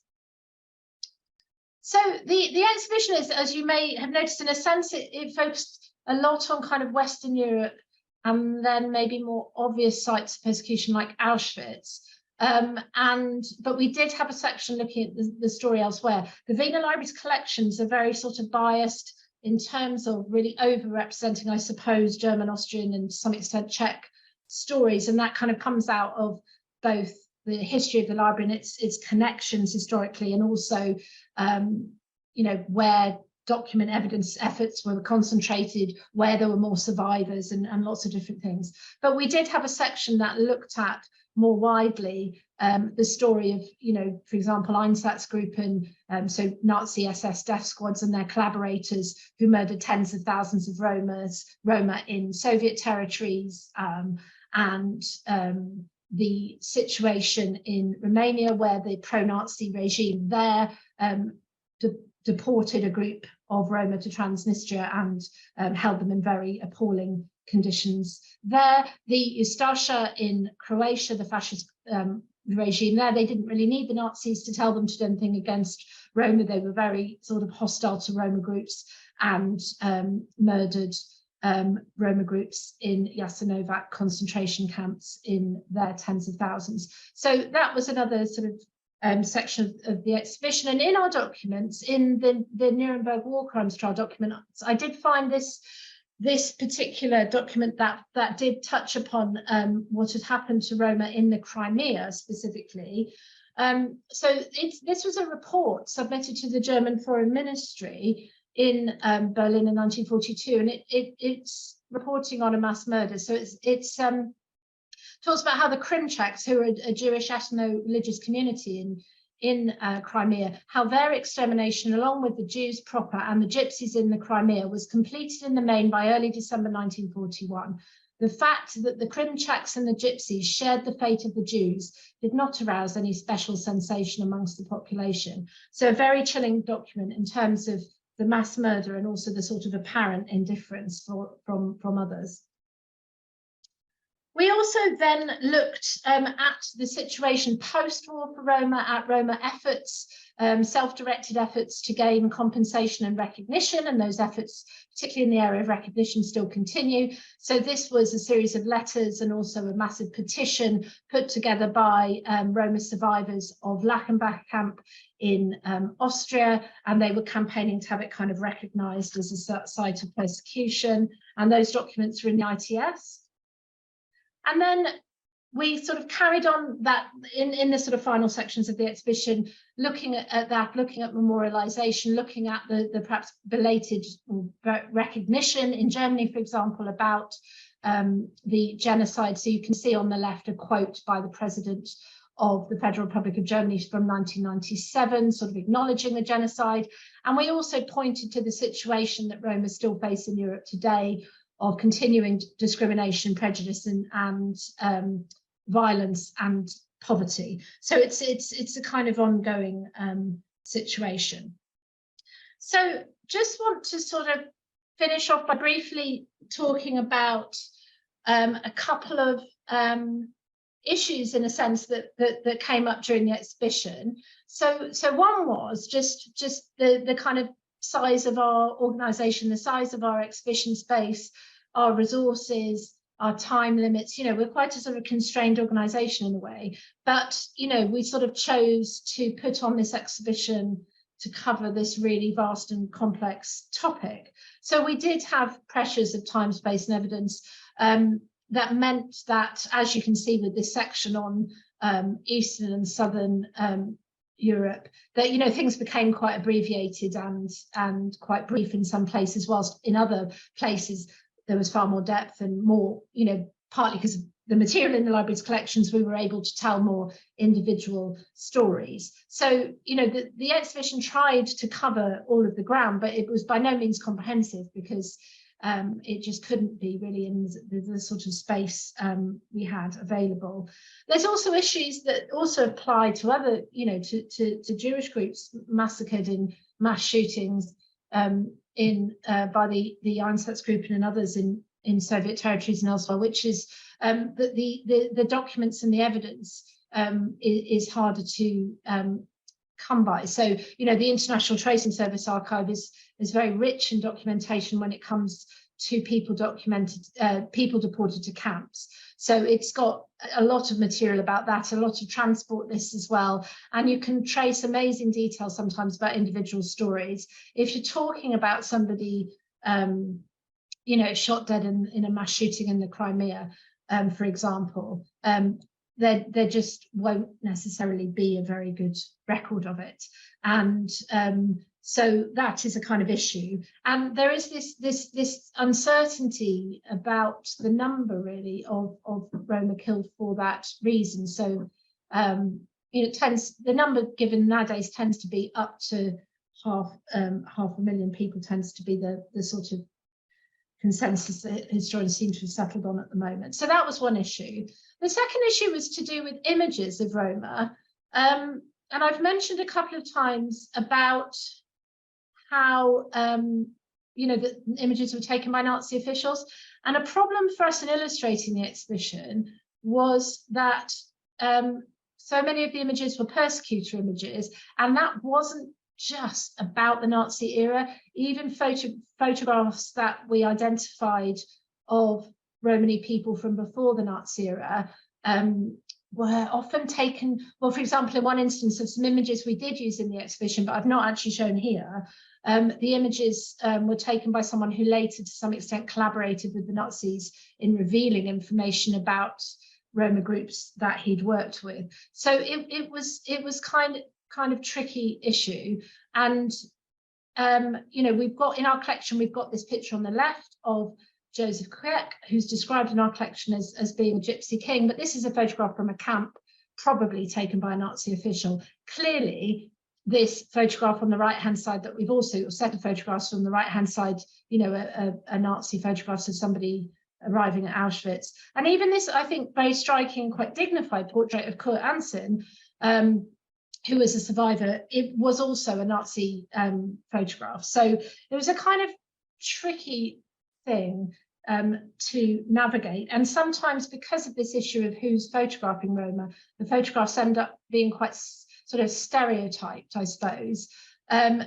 So the exhibition is, as you may have noticed, in a sense, it focused a lot on kind of Western Europe and then maybe more obvious sites of persecution like Auschwitz. But we did have a section looking at the story elsewhere. The Wiener Library's collections are very sort of biased in terms of really over-representing, I suppose, German, Austrian, and to some extent Czech stories. And that kind of comes out of both the history of the library and its connections historically, and also, you know, where document evidence efforts were concentrated, where there were more survivors and lots of different things. But we did have a section that looked at more widely the story of, you know, for example, Einsatzgruppen, so Nazi SS death squads and their collaborators who murdered tens of thousands of Roma in Soviet territories, and the situation in Romania, where the pro-Nazi regime there deported a group of Roma to Transnistria and held them in very appalling conditions there. The Ustaša in Croatia, the fascist regime there, they didn't really need the Nazis to tell them to do anything against Roma. They were very sort of hostile to Roma groups and murdered Roma groups in Jasenovac concentration camps in their tens of thousands. So that was another sort of section of the exhibition. And in our documents, in the Nuremberg War Crimes Trial documents, I did find this particular document that did touch upon what had happened to Roma in the Crimea specifically. So this was a report submitted to the German Foreign Ministry in Berlin in 1942, and it's reporting on a mass murder. So it's talks about how the Krimchaks, who are a Jewish ethno-religious community in Crimea, how their extermination, along with the Jews proper and the Gypsies in the Crimea, was completed in the main by early December 1941. The fact that the Krimchaks and the Gypsies shared the fate of the Jews did not arouse any special sensation amongst the population. So a very chilling document in terms of the mass murder and also the sort of apparent indifference from others. We also then looked at the situation post-war for Roma, at Roma efforts, self-directed efforts to gain compensation and recognition, and those efforts, particularly in the area of recognition, still continue. So this was a series of letters and also a massive petition put together by Roma survivors of Lachenbach camp in Austria, and they were campaigning to have it kind of recognised as a site of persecution, and those documents were in the ITS. And then we sort of carried on that in the sort of final sections of the exhibition, looking at that, looking at memorialization, looking at the perhaps belated recognition in Germany, for example, about the genocide. So you can see on the left a quote by the president of the Federal Republic of Germany from 1997, sort of acknowledging the genocide. And we also pointed to the situation that Roma still face in Europe today, of continuing discrimination, prejudice, and violence, and poverty. So it's a kind of ongoing situation. So just want to sort of finish off by briefly talking about a couple of issues, in a sense, that came up during the exhibition. So one was just the kind of size of our organisation, the size of our exhibition space, our resources, our time limits. You know, we're quite a sort of constrained organisation in a way, but you know, we sort of chose to put on this exhibition to cover this really vast and complex topic. So we did have pressures of time, space, and evidence. That meant that, as you can see with this section on Eastern and Southern Europe, that, you know, things became quite abbreviated and quite brief in some places, whilst in other places there was far more depth and more, you know, partly because of the material in the library's collections, we were able to tell more individual stories. So, you know, the exhibition tried to cover all of the ground, but it was by no means comprehensive, because it just couldn't be really in the sort of space we had available. There's also issues that also apply to other, you know, to Jewish groups massacred in mass shootings by the Einsatz group and others in Soviet territories and elsewhere, which is that the documents and the evidence is harder to come by. So, you know, the International Tracing Service archive is very rich in documentation when it comes to people deported to camps. So it's got a lot of material about that, a lot of transport lists as well, and you can trace amazing details sometimes about individual stories. If you're talking about somebody, you know, shot dead in a mass shooting in the Crimea, for example, there just won't necessarily be a very good record of it. And so that is a kind of issue. And there is this uncertainty about the number, really, of Roma killed for that reason. So you know, the number given nowadays tends to be up to half a million people, tends to be the sort of consensus that historians seem to have settled on at the moment. So that was one issue. The second issue was to do with images of Roma. And I've mentioned a couple of times about how, you know, the images were taken by Nazi officials. And a problem for us in illustrating the exhibition was that so many of the images were persecutor images, and that wasn't just about the Nazi era. Even photographs that we identified of Romani people from before the Nazi era were often taken, well, for example, in one instance of some images we did use in the exhibition, but I've not actually shown here, the images were taken by someone who later, to some extent, collaborated with the Nazis in revealing information about Roma groups that he'd worked with. So it was kind of tricky issue. And you know, we've got in our collection, we've got this picture on the left of Joseph Queck, who's described in our collection as being a gypsy king, but this is a photograph from a camp, probably taken by a Nazi official. Clearly, this photograph on the right-hand side that we've also, a set of photographs from the right-hand side, you know, a Nazi photographs of somebody arriving at Auschwitz. And even this, I think, very striking, quite dignified portrait of Kurt Ansen, who was a survivor, it was also a Nazi photograph. So it was a kind of tricky thing to navigate. And sometimes, because of this issue of who's photographing Roma, the photographs end up being quite sort of stereotyped, I suppose.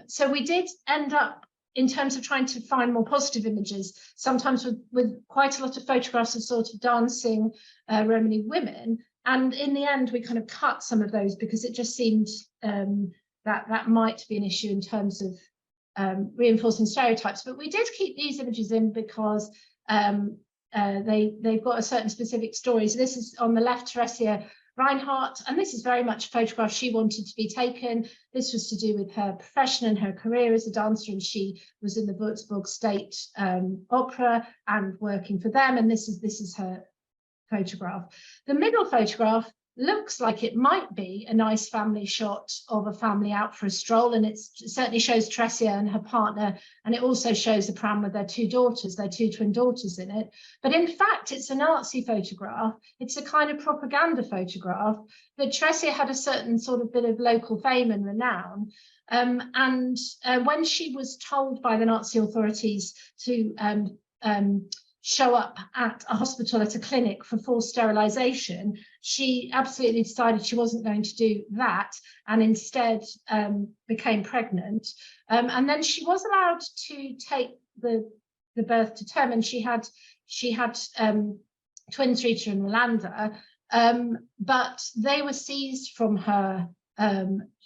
So we did end up, in terms of trying to find more positive images, sometimes with quite a lot of photographs of sort of dancing Romani women. And in the end, we kind of cut some of those because it just seemed that might be an issue in terms of reinforcing stereotypes. But we did keep these images in because they've got a certain specific story. So this is on the left, Tracia Reinhardt, and this is very much a photograph she wanted to be taken. This was to do with her profession and her career as a dancer, and she was in the Würzburg State Opera and working for them. And this is her photograph. The middle photograph, looks like it might be a nice family shot of a family out for a stroll, and it certainly shows Tracia and her partner, and it also shows a pram with their two daughters, their two twin daughters in it. But in fact, it's a Nazi photograph. It's a kind of propaganda photograph that Tracia had a certain sort of bit of local fame and renown. When she was told by the Nazi authorities to show up at a hospital, at a clinic for forced sterilization, she absolutely decided she wasn't going to do that, and instead became pregnant. And then she was allowed to take the birth to term, and she had twins, Rita and Rolanda, but they were seized from her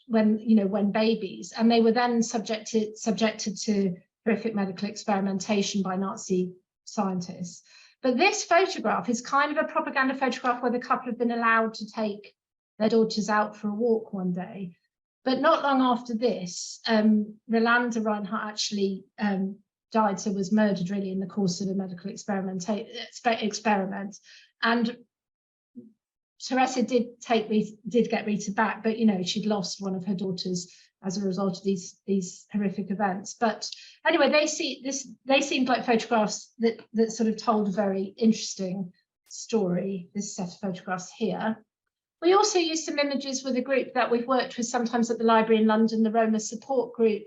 when babies, and they were then subjected to horrific medical experimentation by Nazi scientists. But this photograph is kind of a propaganda photograph where the couple have been allowed to take their daughters out for a walk one day. But not long after this, Rolanda Reinhardt actually died, so was murdered really in the course of a medical experiment. And Tracia did get Rita back, but she'd lost one of her daughters as a result of these horrific events. But anyway, they seemed like photographs that sort of told a very interesting story, this set of photographs here. We also used some images with a group that we've worked with sometimes at the library in London, the Roma Support Group,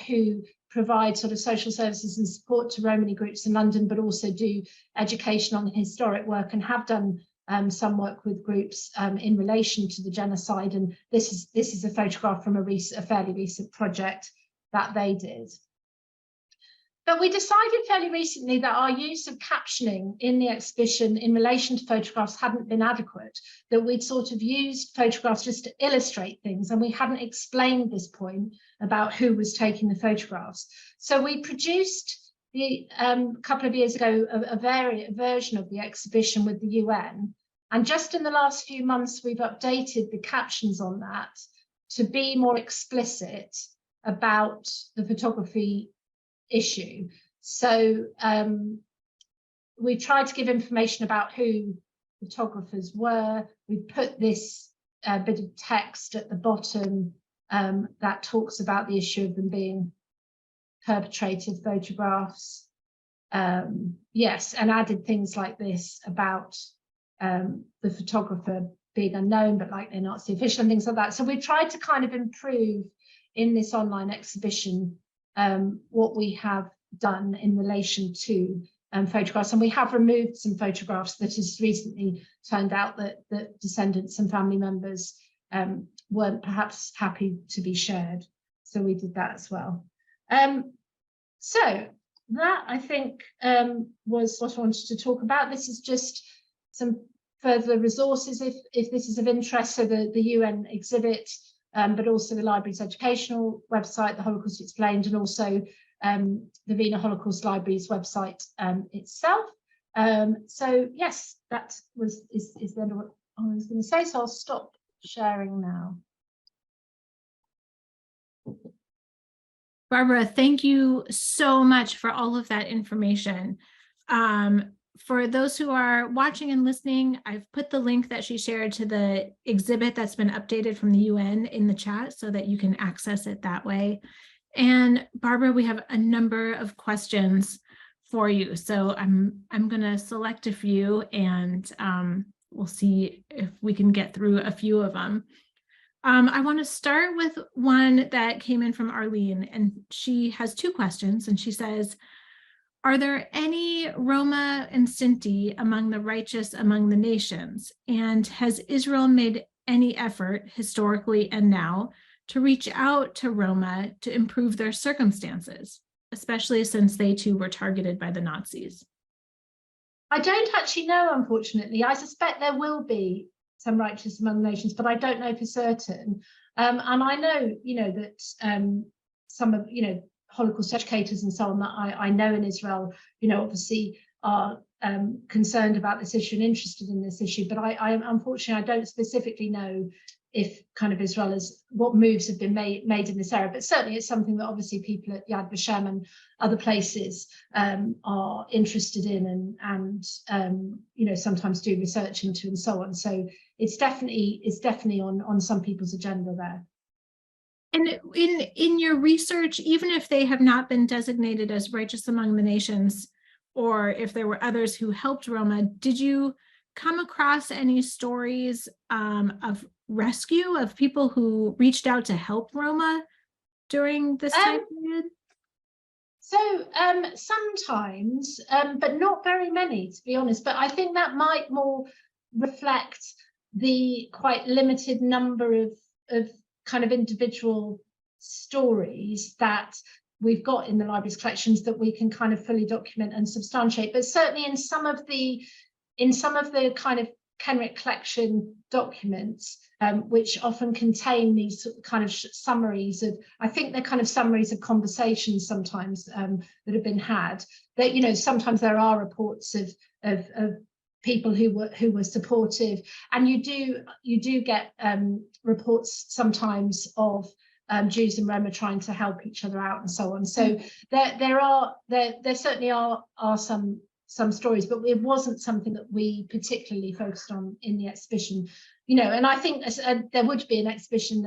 who provide sort of social services and support to Romani groups in London, but also do education on historic work, and have done some work with groups in relation to the genocide. And this is a photograph from a fairly recent project that they did. But we decided fairly recently that our use of captioning in the exhibition in relation to photographs hadn't been adequate, that we'd sort of used photographs just to illustrate things, and we hadn't explained this point about who was taking the photographs. So we produced a couple of years ago a version of the exhibition with the UN. And just in the last few months, we've updated the captions on that to be more explicit about the photography issue. So we tried to give information about who photographers were. We put this bit of text at the bottom that talks about the issue of them being perpetrated photographs. Yes, and added things like this about the photographer being unknown, but like they're Nazi official and things like that. So we tried to kind of improve in this online exhibition what we have done in relation to photographs. And we have removed some photographs that has recently turned out that descendants and family members weren't perhaps happy to be shared. So we did that as well. So that, I think, was what I wanted to talk about. This is just some further resources if this is of interest. So the UN exhibit, but also the library's educational website, the Holocaust Explained, and also the Wiener Holocaust Library's website itself. So yes, that is the end of what I was going to say. So I'll stop sharing now. Barbara, thank you so much for all of that information. For those who are watching and listening, I've put the link that she shared to the exhibit that's been updated from the UN in the chat so that you can access it that way. And Barbara, we have a number of questions for you. So I'm going to select a few, and we'll see if we can get through a few of them. I want to start with one that came in from Arlene, and she has two questions, and she says, are there any Roma and Sinti among the righteous among the nations? And has Israel made any effort historically and now to reach out to Roma to improve their circumstances, especially since they too were targeted by the Nazis? I don't actually know, unfortunately. I suspect there will be some righteous among the nations, but I don't know for certain. And I know, that some of, Holocaust educators and so on that I know in Israel, obviously are concerned about this issue and interested in this issue. But I unfortunately, I don't specifically know if kind of Israel is what moves have been made in this area, but certainly it's something that obviously people at Yad Vashem and other places are interested in and you know, sometimes do research into and so on. So it's definitely on some people's agenda there. And in your research, even if they have not been designated as righteous among the nations, or if there were others who helped Roma, did you come across any stories of rescue, of people who reached out to help Roma during this time period? So sometimes, but not very many, to be honest. But I think that might more reflect the quite limited number of kind of individual stories that we've got in the library's collections that we can kind of fully document and substantiate. But certainly in some of the kind of Kenrick collection documents, which often contain these kind of summaries of, I think they're kind of summaries of conversations sometimes that have been had, that, you know, sometimes there are reports of people who were supportive, and you do get reports sometimes of Jews and Roma trying to help each other out and so on. So there certainly are some stories, but it wasn't something that we particularly focused on in the exhibition, you know. And I think there would be an exhibition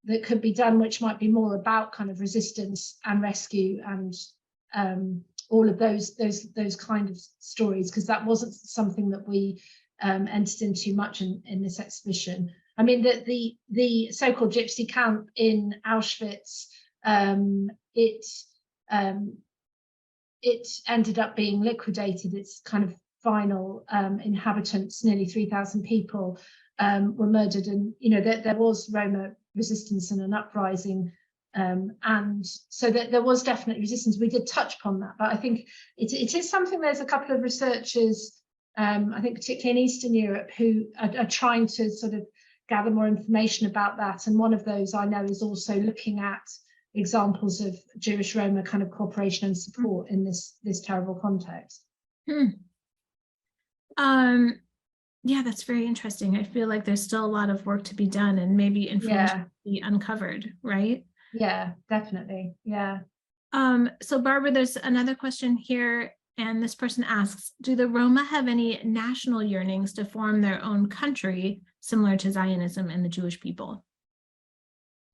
that could be done, which might be more about kind of resistance and rescue and all of those kind of stories, because that wasn't something that we entered into much in this exhibition. I mean, the so-called gypsy camp in Auschwitz, it ended up being liquidated. Its kind of final inhabitants, nearly 3,000 people, were murdered, and you know there was Roma resistance and an uprising, and so there was definitely resistance. We did touch upon that, but I think it is something. There's a couple of researchers, I think particularly in Eastern Europe, who are trying to sort of gather more information about that, and one of those I know is also looking at examples of Jewish Roma kind of cooperation and support in this terrible context. Yeah, that's very interesting. I feel like there's still a lot of work to be done, and maybe information to be uncovered, right? Yeah, definitely. Yeah. So Barbara, there's another question here, and this person asks, do the Roma have any national yearnings to form their own country similar to Zionism and the Jewish people?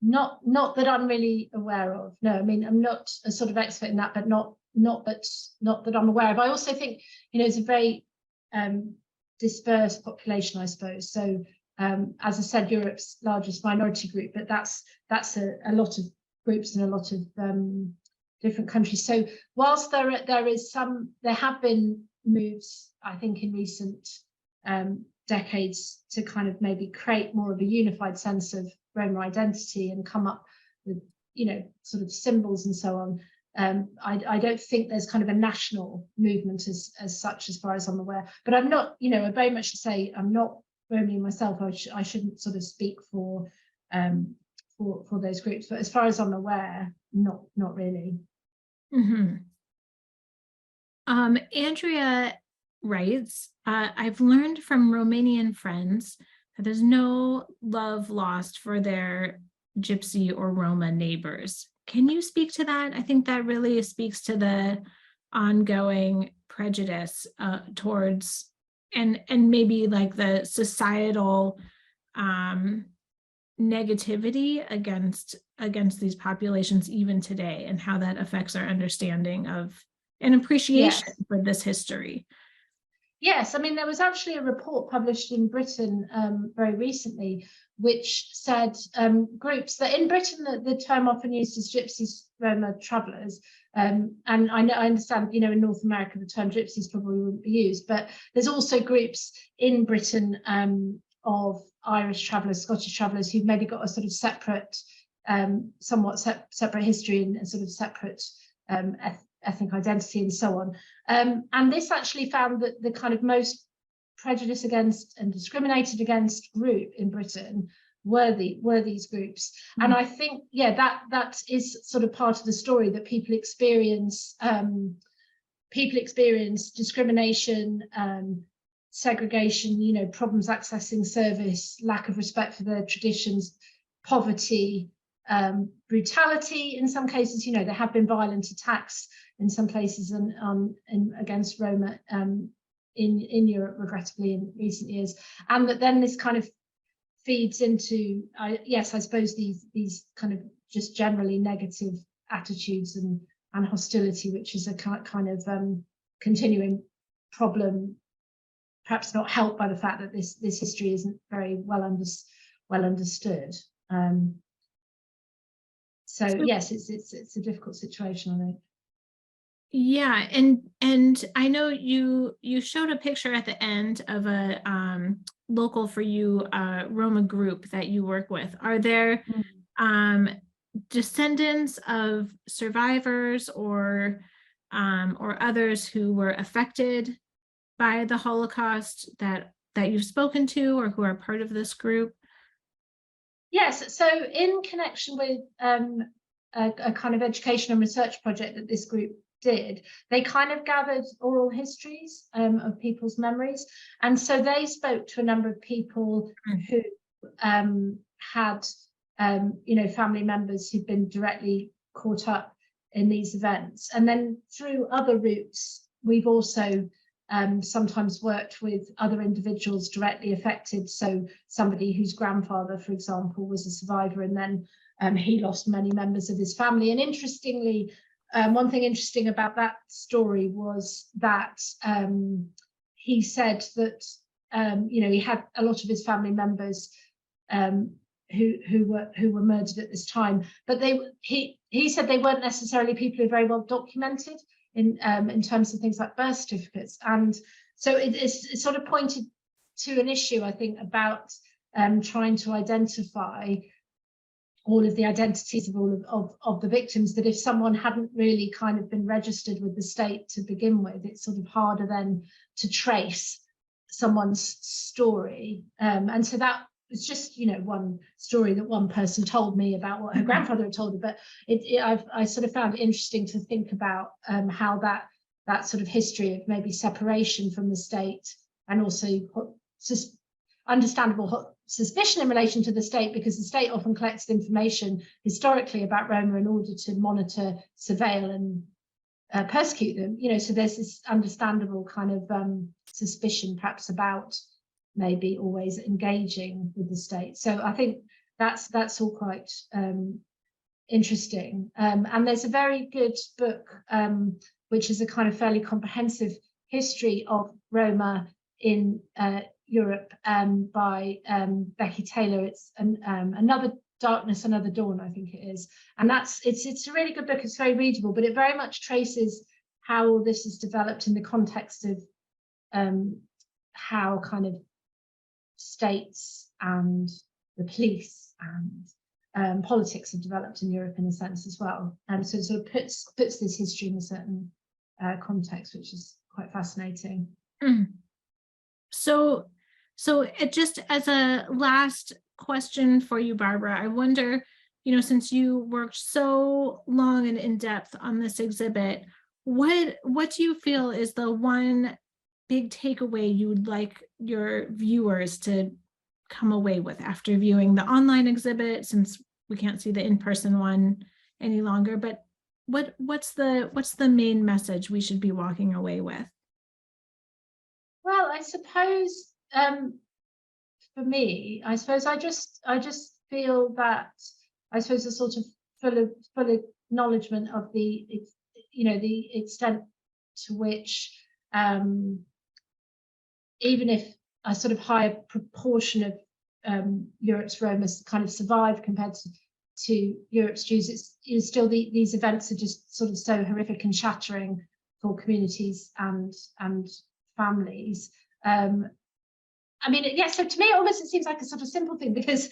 Not that I'm really aware of. No, I mean, I'm not a sort of expert in that, but not that I'm aware of. I also think, you know, it's a very dispersed population, I suppose. So as I said, Europe's largest minority group, but that's a lot of groups in a lot of different countries. So whilst there have been moves, I think, in recent decades to kind of maybe create more of a unified sense of Roma identity and come up with, you know, sort of symbols and so on. I don't think there's kind of a national movement as such, as far as I'm aware. But I'm not, you know, I very much to say I'm not Roma myself. I shouldn't sort of speak for those groups. But as far as I'm aware, not really. Mm-hmm. Andrea writes, I've learned from Romanian friends that there's no love lost for their Gypsy or Roma neighbors. Can you speak to that? I think that really speaks to the ongoing prejudice towards and maybe like the societal negativity against these populations even today, and how that affects our understanding of and appreciation for this history. Yes, I mean, there was actually a report published in Britain very recently, which said groups that in Britain the term often used as gypsies, Roma, travellers, and I understand, you know, in North America the term gypsies probably wouldn't be used, but there's also groups in Britain of Irish travellers, Scottish travellers who've maybe got a sort of separate, somewhat separate history and a sort of separate ethnic identity and so on. And this actually found that the kind of most prejudiced against and discriminated against group in Britain were these groups. Mm. And I think, yeah, that is sort of part of the story, that people experience discrimination, segregation, you know, problems accessing service, lack of respect for their traditions, poverty, brutality in some cases. You know, there have been violent attacks in some places against Roma in Europe, regrettably, in recent years, and that then this kind of feeds into, yes, I suppose these kind of just generally negative attitudes and hostility, which is a kind of continuing problem, perhaps not helped by the fact that this history isn't very well understood. So yes, it's a difficult situation, I think. Yeah, and I know you showed a picture at the end of a local for you Roma group that you work with. Are there descendants of survivors or others who were affected by the Holocaust that you've spoken to or who are part of this group? Yes, so in connection with a kind of education and research project that this group did, they kind of gathered oral histories of people's memories, and so they spoke to a number of people who had you know, family members who'd been directly caught up in these events. And then through other routes, we've also sometimes worked with other individuals directly affected. So somebody whose grandfather, for example, was a survivor, and then he lost many members of his family. And interestingly, one thing interesting about that story was that he said that you know, he had a lot of his family members who were murdered at this time, but he said they weren't necessarily people who are very well documented in terms of things like birth certificates. And so it sort of pointed to an issue, I think, about trying to identify all of the identities of all of the victims, that if someone hadn't really kind of been registered with the state to begin with, it's sort of harder then to trace someone's story. And so that it's just, you know, one story that one person told me about what her grandfather had told her, but I sort of found it interesting to think about how that sort of history of maybe separation from the state, and also understandable suspicion in relation to the state, because the state often collects information historically about Roma in order to monitor, surveil, and persecute them. You know, so there's this understandable kind of suspicion, perhaps, about maybe always engaging with the state. So I think that's all quite interesting. And there's a very good book, which is a kind of fairly comprehensive history of Roma in Europe, by Becky Taylor. It's Another Darkness, Another Dawn, I think it is. And it's a really good book. It's very readable, but it very much traces how all this is developed in the context of how kind of states and the police and politics have developed in Europe in a sense as well. So it sort of puts this history in a certain context, which is quite fascinating. So it just as a last question for you, Barbara, I wonder, you know, since you worked so long and in depth on this exhibit, what do you feel is the one big takeaway you would like your viewers to come away with after viewing the online exhibit, since we can't see the in-person one any longer? But what's the main message we should be walking away with? Well, I suppose for me, I suppose I just feel that, I suppose, a sort of full acknowledgement of the, you know, the extent to which even if a sort of higher proportion of Europe's Roma kind of survived compared to Europe's Jews, it's still these events are just sort of so horrific and shattering for communities and families. I mean, yes, so to me, almost it seems like a sort of simple thing, because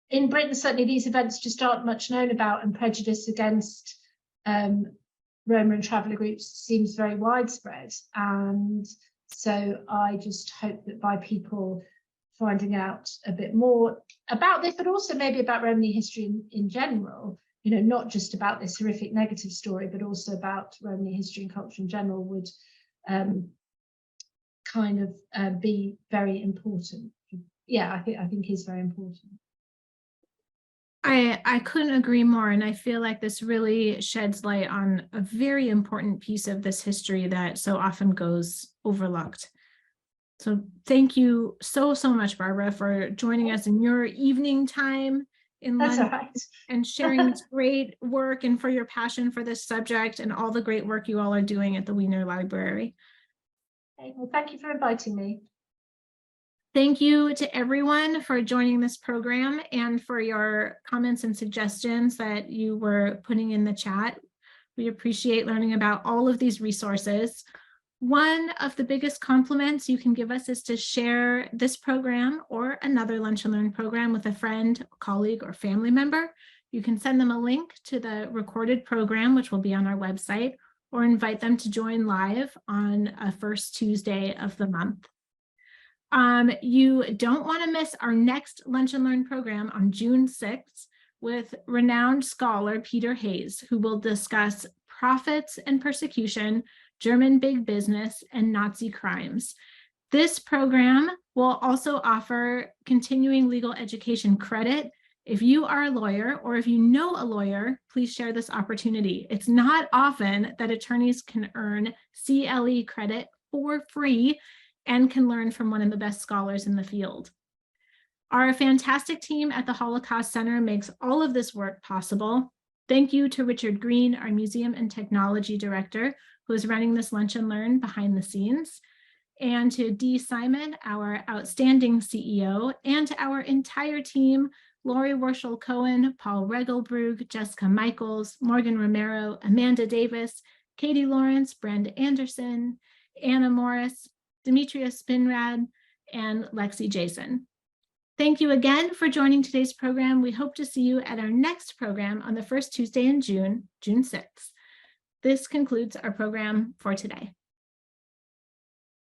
in Britain, certainly these events just aren't much known about, and prejudice against Roma and traveller groups seems very widespread. And so I just hope that by people finding out a bit more about this, but also maybe about Romany history in general, you know, not just about this horrific negative story, but also about Romany history and culture in general, would kind of be very important. Yeah, I think is very important. I couldn't agree more. And I feel like this really sheds light on a very important piece of this history that so often goes overlooked. So thank you so much, Barbara, for joining us in your evening time in London. That's all right. And sharing this great work, and for your passion for this subject and all the great work you all are doing at the Wiener Library. Okay, well, thank you for inviting me. Thank you to everyone for joining this program and for your comments and suggestions that you were putting in the chat. We appreciate learning about all of these resources. One of the biggest compliments you can give us is to share this program or another Lunch and Learn program with a friend, colleague, or family member. You can send them a link to the recorded program, which will be on our website, or invite them to join live on a first Tuesday of the month. You don't want to miss our next Lunch and Learn program on June 6th with renowned scholar Peter Hayes, who will discuss profits and persecution, German big business, and Nazi crimes. This program will also offer continuing legal education credit. If you are a lawyer or if you know a lawyer, please share this opportunity. It's not often that attorneys can earn CLE credit for free and can learn from one of the best scholars in the field. Our fantastic team at the Holocaust Center makes all of this work possible. Thank you to Richard Green, our Museum and Technology Director, who is running this Lunch and Learn behind the scenes, and to Dee Simon, our outstanding CEO, and to our entire team, Lori Warshel-Cohen, Paul Regelbrug, Jessica Michaels, Morgan Romero, Amanda Davis, Katie Lawrence, Brenda Anderson, Anna Morris, Demetria Spinrad, and Lexi Jason. Thank you again for joining today's program. We hope to see you at our next program on the first Tuesday in June, June 6th. This concludes our program for today.